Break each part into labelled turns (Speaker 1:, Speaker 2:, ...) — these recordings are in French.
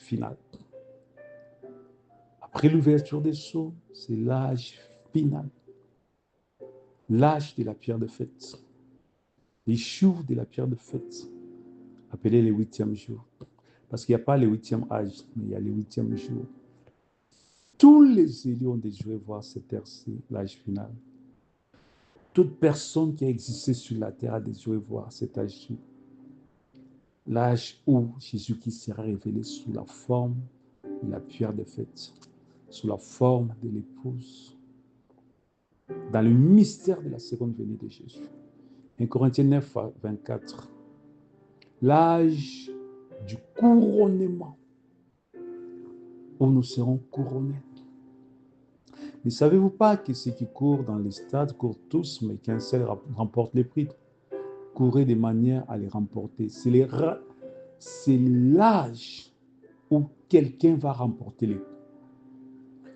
Speaker 1: final. Après l'ouverture des sceaux, c'est l'âge final. L'âge de la pierre de fête. Les jours de la pierre de fête, appelés les 8e jours. Parce qu'il n'y a pas le 8e âge, mais il y a le 8e jour. Tous les élus ont désiré voir cette heure-ci, l'âge final. Toute personne qui a existé sur la terre a désiré voir cet âge-ci. L'âge où Jésus-Christ sera révélé sous la forme de la pierre de fête, sous la forme de l'épouse, dans le mystère de la seconde venue de Jésus. 1 Corinthiens 9, 24. L'âge du couronnement, où nous serons couronnés. Ne savez-vous pas que ceux qui courent dans les stades courent tous, mais qu'un seul remporte les prix? Courez de manière à les remporter. C'est l'âge où quelqu'un va remporter les prix.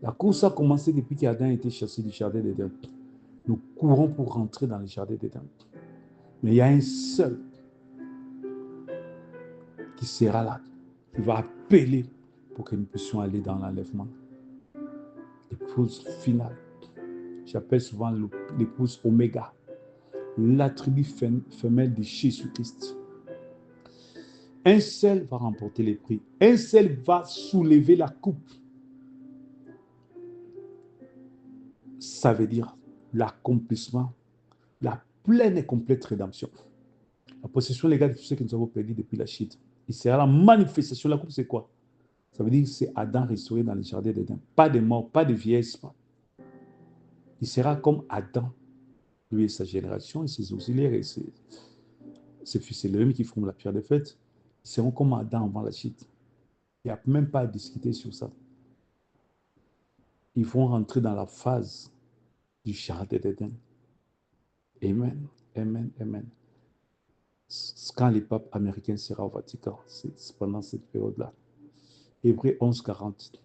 Speaker 1: La course a commencé depuis qu'Adam a été chassé du jardin d'Éden. Nous courons pour rentrer dans le jardin d'Éden. Mais il y a un seul qui sera là, qui va appeler pour que nous puissions aller dans l'enlèvement. L'épouse finale. J'appelle souvent l'épouse Oméga, l'attribut femelle de Jésus-Christ. Un seul va remporter les prix. Un seul va soulever la coupe. Ça veut dire l'accomplissement, la pleine et complète rédemption. La possession légale de tout ce que nous avons perdu depuis la chute. Il sera la manifestation. La coupe, c'est quoi? Ça veut dire que c'est Adam restauré dans le jardin d'Éden. Pas de mort, pas de vieillesse. Il sera comme Adam, lui et sa génération, et ses auxiliaires, et ses fils et l'homme qui forment la pierre de fête. Ils seront comme Adam avant la chute. Il n'y a même pas à discuter sur ça. Ils vont rentrer dans la phase du jardin d'Éden. Amen, amen, amen. Quand le pape américain sera au Vatican, c'est pendant cette période-là. Hébreux 11, 40.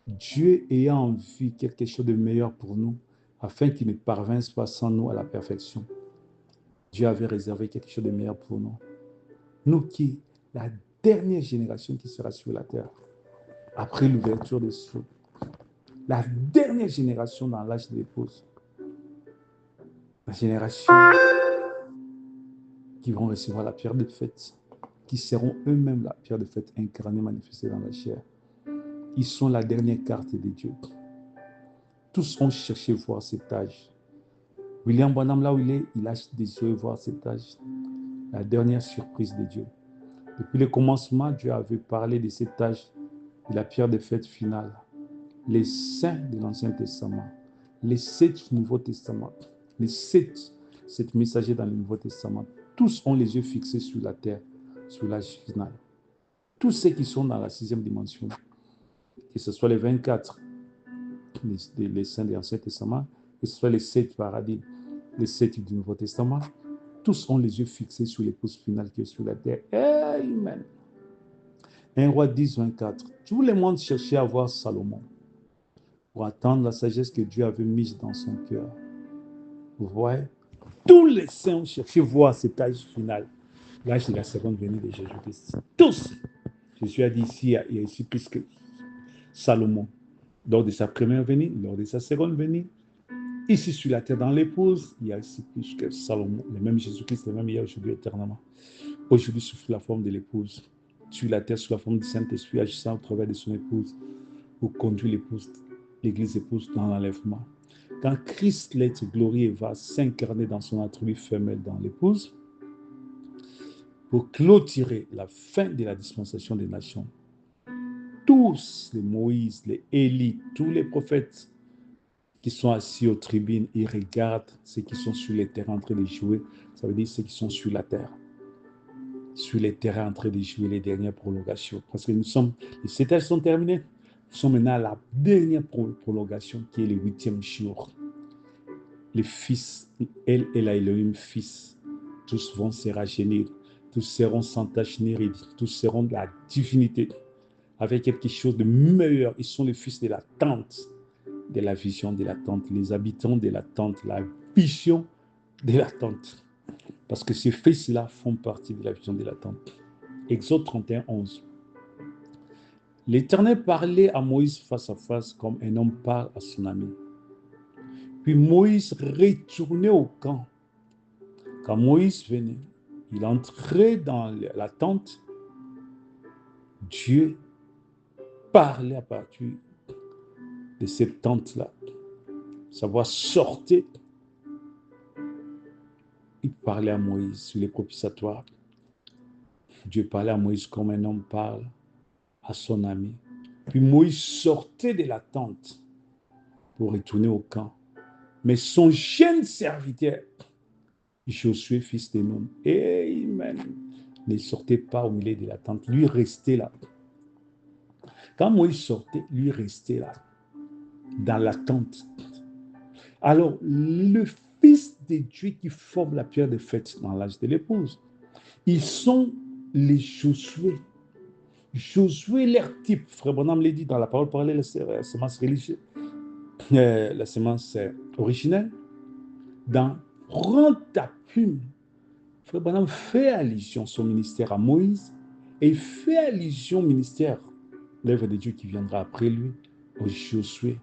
Speaker 1: Dieu ayant en vue quelque chose de meilleur pour nous, afin qu'il ne parvienne pas sans nous à la perfection. Dieu avait réservé quelque chose de meilleur pour nous. Nous qui, la dernière génération qui sera sur la terre, après l'ouverture des cieux, la dernière génération dans l'âge de l'épouse, la génération qui vont recevoir la pierre de fête, qui seront eux-mêmes la pierre de fête incarnée, manifestée dans la chair. Ils sont la dernière carte de Dieu. Tous ont cherché voir cet âge. William Branham, là où il a désiré voir cet âge. La dernière surprise de Dieu. Depuis le commencement, Dieu avait parlé de cet âge, de la pierre de fête finale. Les saints de l'Ancien Testament, les 7 Nouveaux Testaments, les 7 messagers dans le Nouveau Testament, tous ont les yeux fixés sur la terre, sur l'âge final. Tous ceux qui sont dans la 6e dimension, que ce soit les 24, les saints de l'Ancien Testament, que ce soit les 7 paradis, les 7 du Nouveau Testament, tous ont les yeux fixés sur l'épouse finale qui est sur la terre. Amen. 1 Roi 10, 24. Tout le monde cherchait à voir Salomon pour attendre la sagesse que Dieu avait mise dans son cœur. Vous voyez? Tous les saints ont cherché à voir cet âge final, l'âge de la seconde venue de Jésus-Christ. Tous. Jésus a dit ici, il y a ici plus que Salomon. Lors de sa première venue, lors de sa seconde venue, ici sur la terre dans l'épouse, il y a ici plus que Salomon. Le même Jésus-Christ, le même hier, aujourd'hui, éternellement. Aujourd'hui, sous la forme de l'épouse. Sur la terre, sous la forme du Saint-Esprit, agissant au travers de son épouse, pour conduire l'épouse, l'église épouse dans l'enlèvement. Quand Christ, l'être glorieux, va s'incarner dans son attribut femelle dans l'épouse, pour clôturer la fin de la dispensation des nations, tous les Moïse, les Élie, tous les prophètes qui sont assis aux tribunes, ils regardent ceux qui sont sur les terrains en train de jouer. Ça veut dire ceux qui sont sur la terre, sur les terrains en train de jouer les dernières prolongations. Parce que les 7 âges sont terminés. Nous sommes maintenant à la dernière prolongation qui est le 8e jour. Les fils, elle et la Elohim fils, tous vont se rajeunir, tous seront sans tache ni ride, tous seront de la divinité, avec quelque chose de meilleur. Ils sont les fils de la tente, de la vision de la tente, les habitants de la tente, la vision de la tente. Parce que ces fils-là font partie de la vision de la tente. Exode 31, 11. L'Éternel parlait à Moïse face à face comme un homme parle à son ami. Puis Moïse retournait au camp. Quand Moïse venait, il entrait dans la tente. Dieu parlait à partir de cette tente-là. Sa voix sortait. Il parlait à Moïse sur les propitiatoires. Dieu parlait à Moïse comme un homme parle à son ami. Puis Moïse sortait de la tente pour retourner au camp. Mais son jeune serviteur, Josué, fils de Nun, amen, ne sortait pas au milieu de la tente. Lui restait là. Quand Moïse sortait, lui restait là, dans la tente. Alors, le fils de Dieu qui forme la pierre de fête dans l'âge de l'épouse, ils sont les Josué. Josué, leur type, Frère Branham l'a dit dans la parole parlée, la sémence religieuse, la sémence originelle, dans Prends ta plume. Frère Branham fait allusion à son ministère à Moïse et fait allusion au ministère, l'œuvre de Dieu qui viendra après lui, au Josué.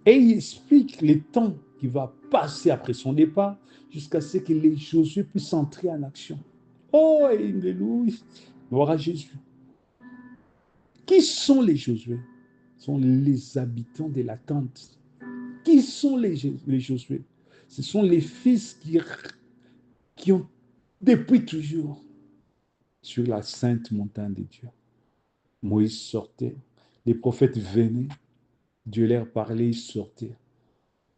Speaker 1: Et il explique les temps qui va passer après son départ jusqu'à ce que les Josué puissent entrer en action. Oh, alléluia, gloire à Jésus. Qui sont les Josué? Ce sont les habitants de la tente. Qui sont les Josué? Ce sont les fils qui ont depuis toujours sur la sainte montagne de Dieu. Moïse sortait, les prophètes venaient, Dieu leur parlait, ils sortaient.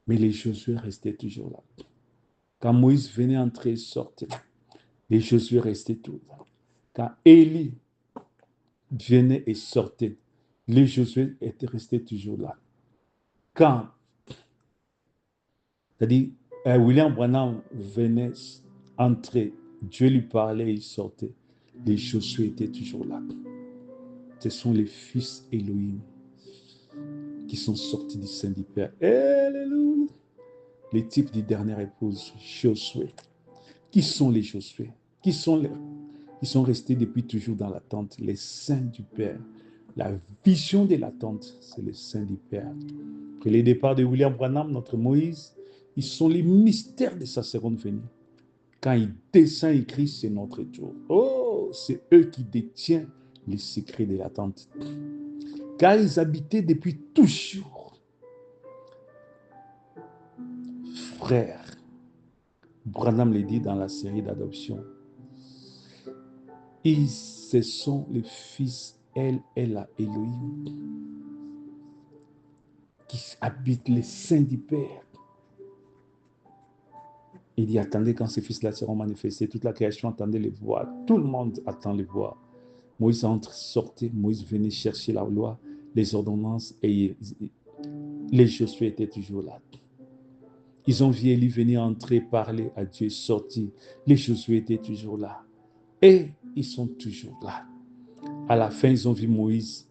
Speaker 1: Mais les Josué restaient toujours là. Quand Moïse venait entrer et sortait, les Josué restaient toujours là. Quand Élie venait et sortait, les Josué étaient restés toujours là. Quand, c'est-à-dire, William Branham venait entrer, Dieu lui parlait et il sortait, les Josué étaient toujours là. Ce sont les fils Elohim qui sont sortis du sein du Père. Alléluia. Les types de dernière épouse, Josué. Qui sont les Josué? Qui sont les... Ils sont restés depuis toujours dans l'attente, les saints du Père. La vision de l'attente, c'est le saint du Père. Après les départs de William Branham, notre Moïse, ils sont les mystères de sa seconde venue. Quand il descend, il crie, c'est notre tour. Oh, c'est eux qui détiennent les secrets de l'attente. Car ils habitaient depuis toujours. Frère, Branham le dit dans la série d'adoption. Ce sont les fils El Elohim qui habitent les saints du Père. Il dit, attendez quand ces fils-là seront manifestés, toute la création attendait les voir, tout le monde attend les voir. Moïse entre, sortait, Moïse venait chercher la loi, les ordonnances, et les Josué étaient toujours là. Ils ont vu Élie venir entrer, parler à Dieu, sortir. Les Josué étaient toujours là. Et ils sont toujours là. À la fin, ils ont vu Moïse,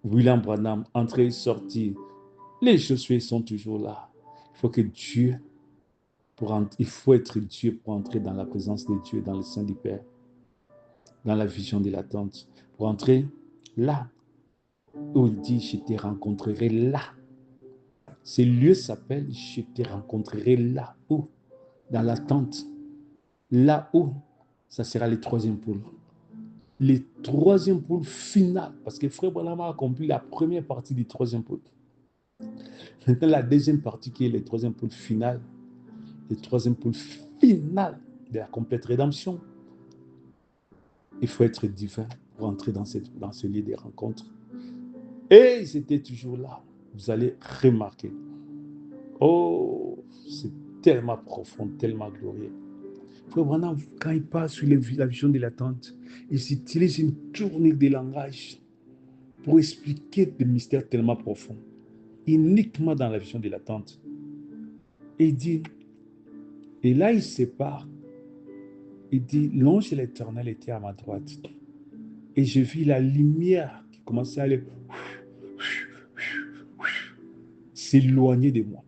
Speaker 1: William Branham, entrer et sortir. Les Josué sont toujours là. Il faut que Dieu, il faut être Dieu pour entrer dans la présence de Dieu, dans le sein du Père, dans la vision de l'attente. Pour entrer là, où il dit, je te rencontrerai là. Ce lieu s'appelle, je te rencontrerai là. Où? Dans l'attente. Là où? Ça sera le troisième pôle. Le troisième pôle final. Parce que Frère Branham a accompli la première partie du troisième pôle. Maintenant, la deuxième partie qui est le troisième pôle final. Le troisième pôle final de la complète rédemption. Il faut être divin pour entrer dans ce lieu de rencontre. Et ils étaient toujours là. Vous allez remarquer. Oh, c'est tellement profond, tellement glorieux. Frère Branham, quand il parle sur la vision de l'attente, il utilise une tournure de langage pour expliquer des mystères tellement profonds, uniquement dans la vision de l'attente. Et il dit, et là il sépare, il dit, l'ange de l'Éternel était à ma droite. Et je vis la lumière qui commençait à aller s'éloigner de moi.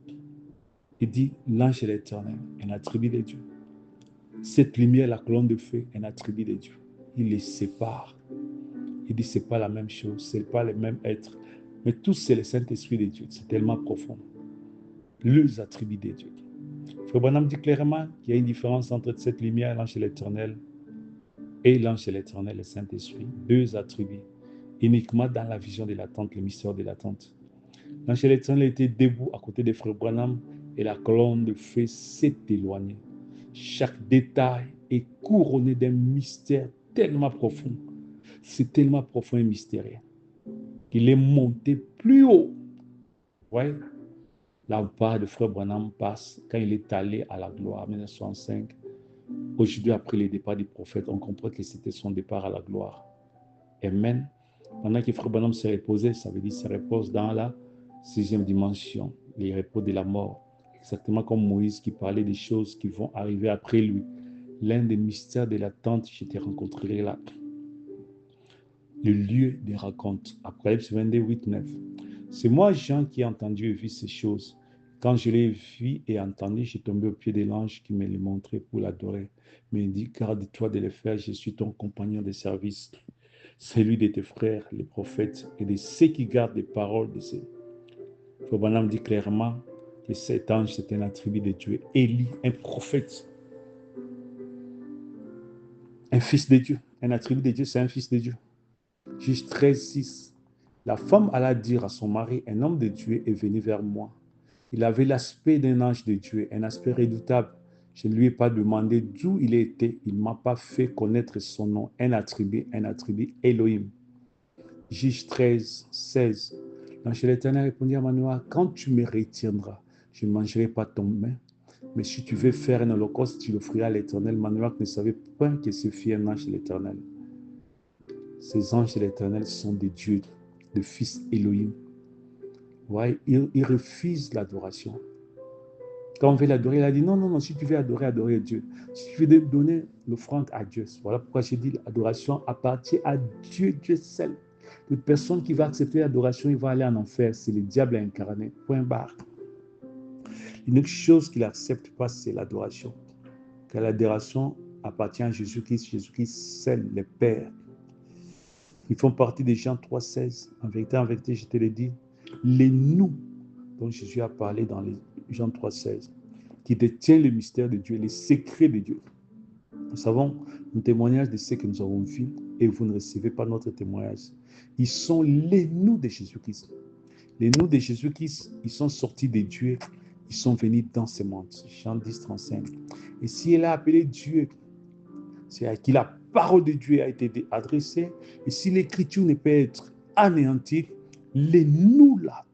Speaker 1: Il dit, l'ange de l'Éternel, un attribut de Dieu. Cette lumière, la colonne de feu, un attribut de Dieu. Il les sépare. Il dit, ce n'est pas la même chose, ce n'est pas le même être. Mais tous, c'est le Saint-Esprit de Dieu. C'est tellement profond. Les attributs de Dieu. Frère Branham dit clairement qu'il y a une différence entre cette lumière, l'ange de l'Éternel, et l'ange de l'Éternel, le Saint-Esprit. Deux attributs. Uniquement dans la vision de l'attente, le mystère de l'attente. L'ange de l'Éternel était debout à côté de frère Branham et la colonne de feu s'est éloignée. Chaque détail est couronné d'un mystère tellement profond. C'est tellement profond et mystérieux qu'il est monté plus haut. Ouais. La part de frère Branham passe quand il est allé à la gloire en 1965. Aujourd'hui, après le départ du prophète, on comprend que c'était son départ à la gloire. Amen. Pendant que frère Branham se reposait, ça veut dire se repose dans la sixième dimension, les repos de la mort. Exactement comme Moïse qui parlait des choses qui vont arriver après lui. L'un des mystères de l'attente, je te rencontrerai là. Le lieu des racontes. Apocalypse 22, 8, 9. C'est moi, Jean, qui ai entendu et vu ces choses. Quand je l'ai vu et entendu, j'ai tombé au pied de l'ange qui me les montrait pour l'adorer. Mais il dit, garde-toi de les faire, je suis ton compagnon de service. Celui de tes frères, les prophètes, et de ceux qui gardent les paroles de ces. Frère Branham dit clairement que cet ange, c'est un attribut de Dieu. Élie, un prophète, un fils de Dieu. Un attribut de Dieu, c'est un fils de Dieu. Juge 13, 6. La femme alla dire à son mari, un homme de Dieu est venu vers moi. Il avait l'aspect d'un ange de Dieu, un aspect redoutable. Je ne lui ai pas demandé d'où il était. Il ne m'a pas fait connaître son nom, un attribut Elohim. Juge 13, 16. L'ange de l'Éternel répondit à Manoah, quand tu me retiendras, je ne mangerai pas ton main. Mais si tu veux faire un holocauste, tu l'offriras à l'Éternel. Manoah ne savait point que ce fut un ange de l'Éternel. Ces anges de l'Éternel sont des dieux, des fils Elohim. Ouais, ils refusent l'adoration. Quand on veut l'adorer, il a dit non, si tu veux adorer, adorer Dieu. Si tu veux donner l'offrande à Dieu. Voilà pourquoi j'ai dit l'adoration appartient à Dieu, Dieu seul. Une personne qui va accepter l'adoration, il va aller en enfer. C'est le diable incarné. Point barre. Une chose qu'il n'accepte pas, c'est l'adoration. Car l'adoration appartient à Jésus-Christ, Jésus-Christ seul, le Père. Ils font partie des Jean 3,16. En vérité, je te le dis, les nous dont Jésus a parlé dans les Jean 3,16, qui détient le mystère de Dieu, les secrets de Dieu. Nous savons le témoignage de ce que nous avons vu et vous ne recevez pas notre témoignage. Ils sont les nous de Jésus-Christ. Les nous de Jésus-Christ, ils sont sortis de Dieu, ils sont venus dans ce monde. Jean 10, 35. Et si elle a appelé Dieu, c'est à qui la parole de Dieu a été adressée. Et si l'écriture ne peut être anéantie, les nous là,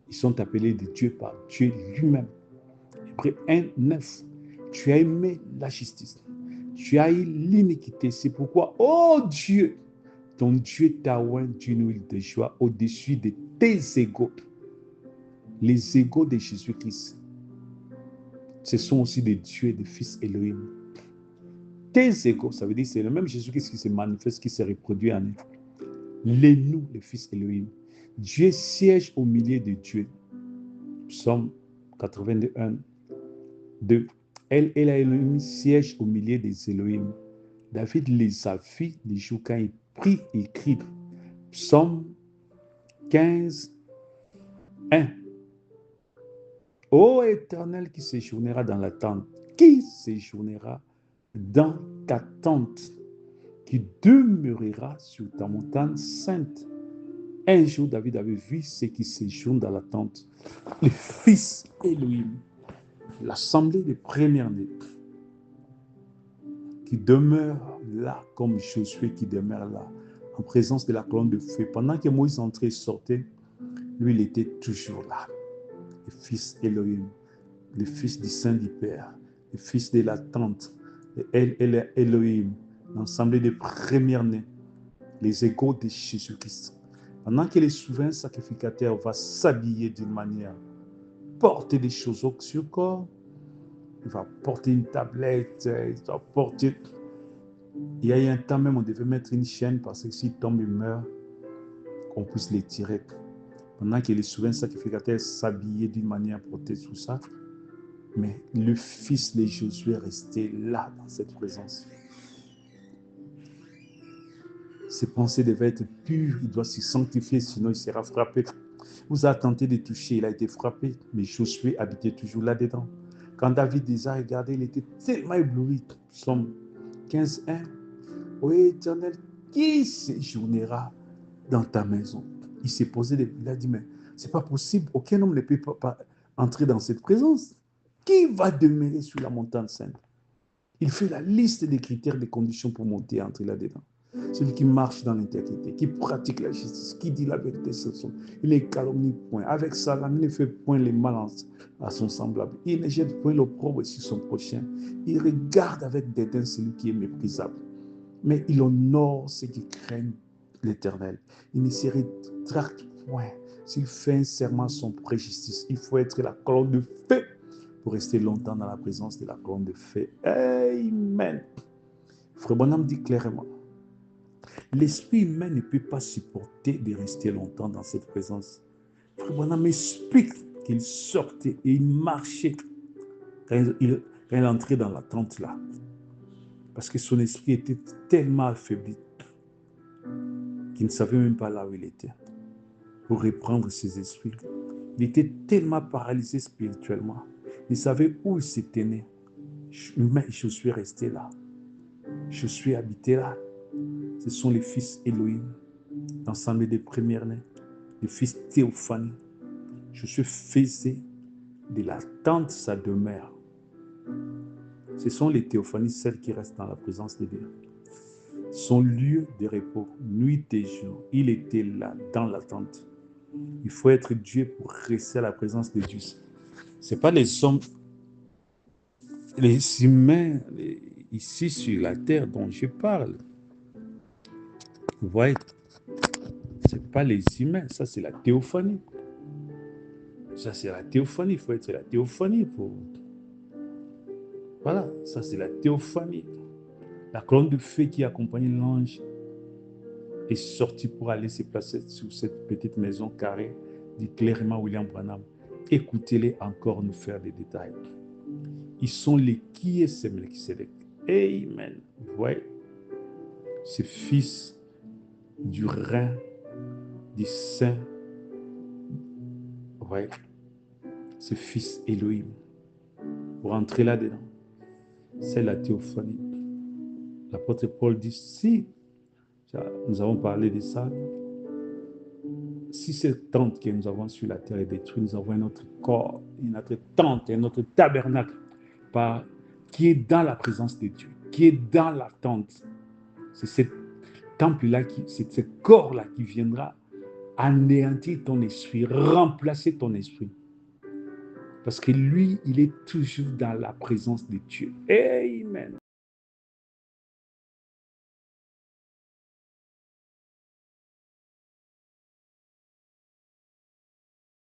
Speaker 1: ils sont appelés de Dieu par Dieu lui-même. Hébreux 1, 9. Tu as aimé la justice. Tu as eu l'iniquité. C'est pourquoi, oh Dieu, ton Dieu t'a oint d'une huile de joie au-dessus de tes égaux. Les égaux de Jésus-Christ, ce sont aussi des dieux et des fils Elohim. Tes égaux, ça veut dire que c'est le même Jésus-Christ qui se manifeste, qui se reproduit en eux. Les nous, les fils Elohim. Dieu siège au milieu de Dieu. Psaume 81, 2. Elle et la Elohim siège au milieu des Elohim. David les a vus les jours quand il prie et écrit. Psaume 15, 1. Ô Éternel qui séjournera dans la tente, qui séjournera dans ta tente, qui demeurera sur ta montagne sainte. Un jour, David avait vu ceux qui séjournent dans la tente, les fils Elohim, l'assemblée des premiers-nés, qui demeurent là, comme Josué qui demeure là, en présence de la colonne de feu. Pendant que Moïse entrait et sortait, lui, il était toujours là. Les fils Elohim, les fils du Saint du Père, les fils de la tente, les Elohim, l'assemblée des premiers-nés, les égaux de Jésus-Christ. Pendant que le souverain sacrificateur va s'habiller d'une manière, porter des choses sur le corps, il va porter une tablette, il va porter... Il y a eu un temps même, on devait mettre une chaîne parce que s'il tombe, il meurt, qu'on puisse les tirer. Pendant que le souverain sacrificateur s'habillait d'une manière pour porter tout ça, mais le fils de Josué restait là, dans cette présence. Ses pensées devaient être pures, il doit se sanctifier, sinon il sera frappé. Vous a tenté de toucher, il a été frappé, mais Josué habitait toujours là-dedans. Quand David les a regardés, il était tellement ébloui. Psaume 15:1. Ô Éternel, qui séjournera dans ta maison? Il s'est posé, il a dit, mais c'est pas possible, aucun homme ne peut pas entrer dans cette présence. Qui va demeurer sur la montagne sainte? Il fait la liste des critères, des conditions pour monter et entrer là-dedans. Celui qui marche dans l'intégrité, qui pratique la justice, qui dit la vérité sur son. Il ne calomnie point. Avec ça, il ne fait point les mal à son semblable. Il ne jette point l'opprobre sur son prochain. Il regarde avec dédain celui qui est méprisable. Mais il honore ceux qui craignent l'Éternel. Il ne se rétracte point. S'il fait un serment son préjustice, il faut être la colonne de feu pour rester longtemps dans la présence de la colonne de feu. Amen. Frère Bonhomme dit clairement, l'esprit humain ne peut pas supporter de rester longtemps dans cette présence. Frère Bonhomme explique qu'il sortait et il marchait quand il entrait dans la tente là. Parce que son esprit était tellement affaibli qu'il ne savait même pas là où il était pour reprendre ses esprits. Il était tellement paralysé spirituellement. Il savait où il se tenait. Mais je suis resté là. Je suis habité là. Ce sont les fils Elohim, l'ensemble des premiers-nés, les fils Théophanie. Je suis faisé de la tente sa demeure. Ce sont les théophanies, celles qui restent dans la présence de Dieu. Son lieu de repos, nuit et jour, il était là, dans la tente. Il faut être Dieu pour rester à la présence de Dieu. Ce n'est pas les hommes, les humains ici sur la terre dont je parle. Vous voyez, ce n'est pas les humains, ça c'est la théophanie. Ça c'est la théophanie, il faut être la théophanie pour... Voilà, ça c'est la théophanie. La colonne de feu qui accompagnait l'ange est sortie pour aller se placer sur cette petite maison carrée, dit clairement William Branham. Écoutez-les encore nous faire des détails. Ils sont les qui est ces Melchisedec. Amen. Vous voyez, ces fils du rein, du saint. Vous voyez, ces fils Elohim. Pour entrer là-dedans, c'est la théophanie. L'apôtre Paul dit, si nous avons parlé de ça, si cette tente que nous avons sur la terre est détruite, nous avons un autre corps, une autre tente, un autre tabernacle qui est dans la présence de Dieu, qui est dans la tente. C'est ce temple-là, c'est ce corps-là qui viendra anéantir ton esprit, remplacer ton esprit. Parce que lui, il est toujours dans la présence de Dieu. Amen.